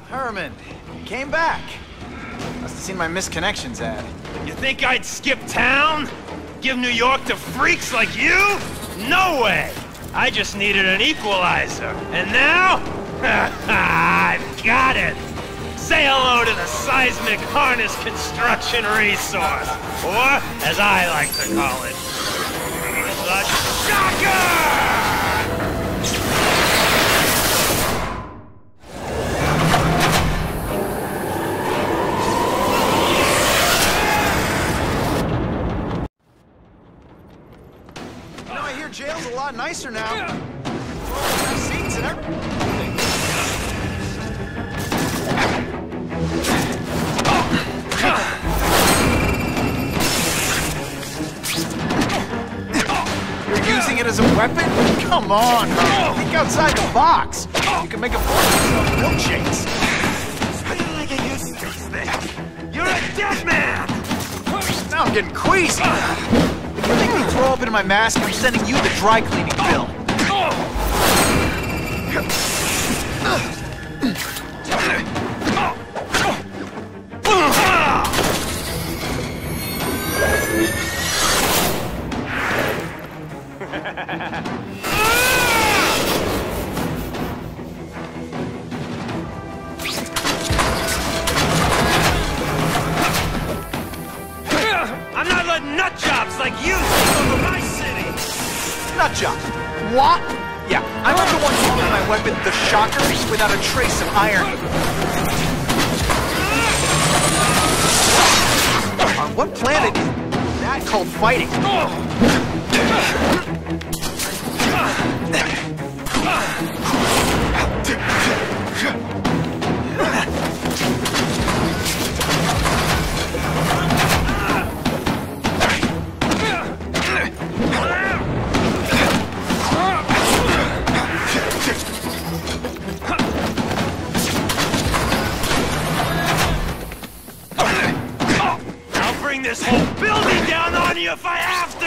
Herman, you came back. Must have seen my missed connections ad. You think I'd skip town? Give New York to freaks like you? No way! I just needed an equalizer. And now? I've got it! Say hello to the seismic harness construction resource. Or, as I like to call it, the shocker! Jail's a lot nicer now. Seats and everything. You're using it as a weapon? Come on, man. Think outside the box. You can make a fortune on milkshakes. I didn't like I used to think. You're a dead man! Now I'm getting queasy. If you make me throw up into my mask, I'm sending you the dry cleaning bill. I'm not letting nutjobs like you take over my city! Nutjob? What? Yeah, I'm not the one using my weapon, the shocker, without a trace of irony. On what planet is that called fighting? This whole building down on you if I have to!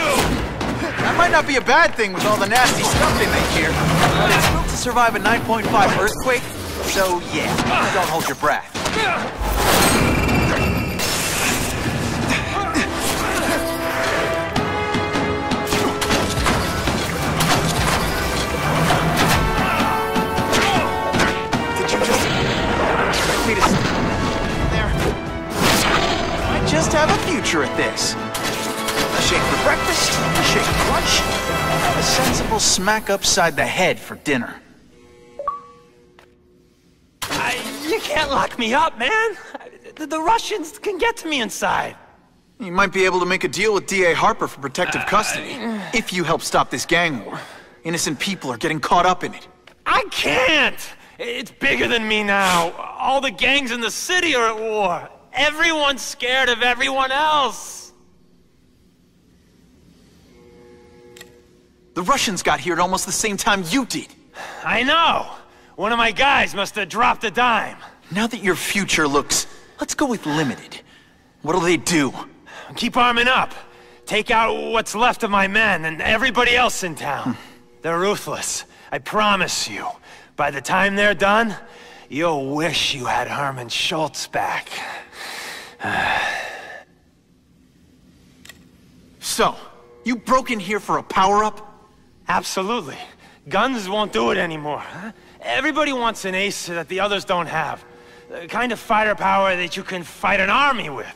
That might not be a bad thing with all the nasty stuff they make here. But it's built to survive a 9.5 earthquake, so yeah, don't hold your breath. Did you just expect me to stand there? I just have a future at this. A shake for breakfast, a shake for lunch, and a sensible smack upside the head for dinner. You can't lock me up, man. The Russians can get to me inside. You might be able to make a deal with D.A. Harper for protective custody, if you help stop this gang war. Innocent people are getting caught up in it. I can't! It's bigger than me now. All the gangs in the city are at war. Everyone's scared of everyone else. The Russians got here at almost the same time you did. I know. One of my guys must have dropped a dime. Now that your future looks, let's go with limited. What'll they do? Keep arming up. Take out what's left of my men and everybody else in town. They're ruthless. I promise you. By the time they're done, you'll wish you had Herman Schultz back. So, you broke in here for a power-up? Absolutely. Guns won't do it anymore. Everybody wants an ace that the others don't have. The kind of fighter power that you can fight an army with.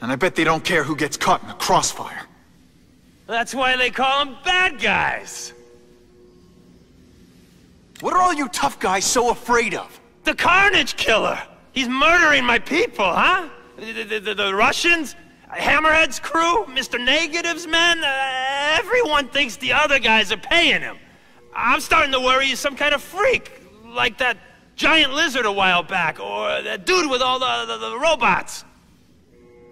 And I bet they don't care who gets caught in a crossfire. That's why they call them bad guys. What are all you tough guys so afraid of? The Carnage Killer! He's murdering my people, huh? The Russians? Hammerhead's crew? Mr. Negative's men? Everyone thinks the other guys are paying him. I'm starting to worry he's some kind of freak. Like that giant lizard a while back, or that dude with all the robots.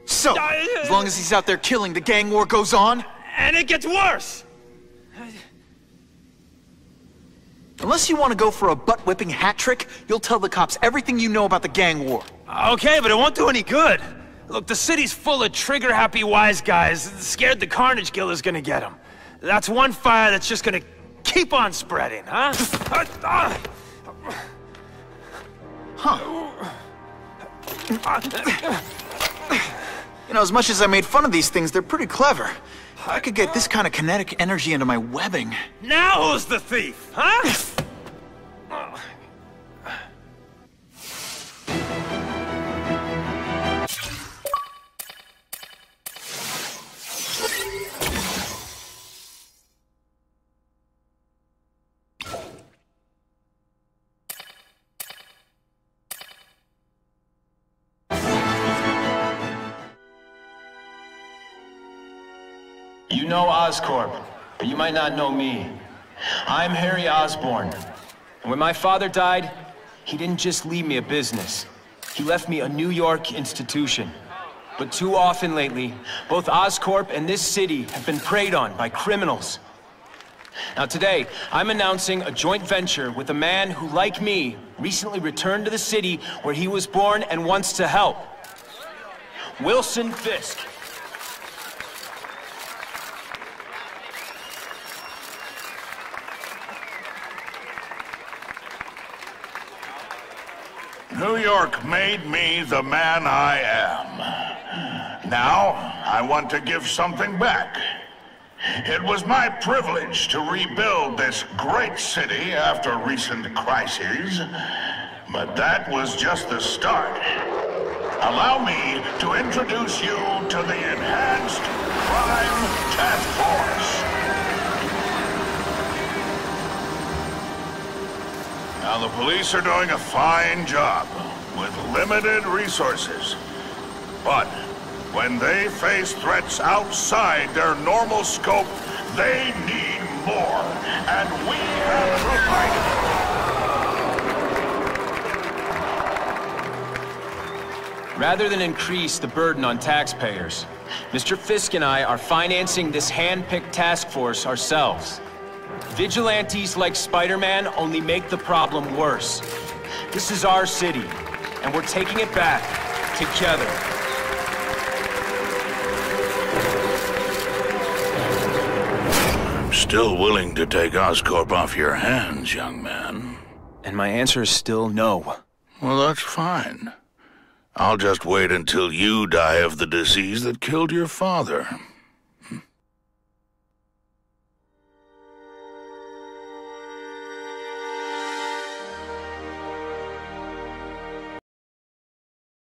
So, as long as he's out there killing, the gang war goes on? And it gets worse! Unless you want to go for a butt-whipping hat trick, you'll tell the cops everything you know about the gang war. Okay, but it won't do any good. Look, the city's full of trigger-happy wise guys, scared the Carnage Killer's gonna get them. That's one fire that's just gonna keep on spreading, huh? Huh. You know, as much as I made fun of these things, they're pretty clever. I could get this kind of kinetic energy into my webbing. Now who's the thief, huh? You know Oscorp, but you might not know me. I'm Harry Osborn. And when my father died, he didn't just leave me a business. He left me a New York institution. But too often lately, both Oscorp and this city have been preyed on by criminals. Now today, I'm announcing a joint venture with a man who, like me, recently returned to the city where he was born and wants to help. Wilson Fisk. New York made me the man I am. Now, I want to give something back. It was my privilege to rebuild this great city after recent crises, but that was just the start. Allow me to introduce you to the Enhanced Crime Task Force. Now, the police are doing a fine job with limited resources. But when they face threats outside their normal scope, they need more, and we have provided. Rather than increase the burden on taxpayers, Mr. Fisk and I are financing this hand-picked task force ourselves. Vigilantes like Spider-Man only make the problem worse. This is our city, and we're taking it back, together. I'm still willing to take Oscorp off your hands, young man. And my answer is still no. Well, that's fine. I'll just wait until you die of the disease that killed your father.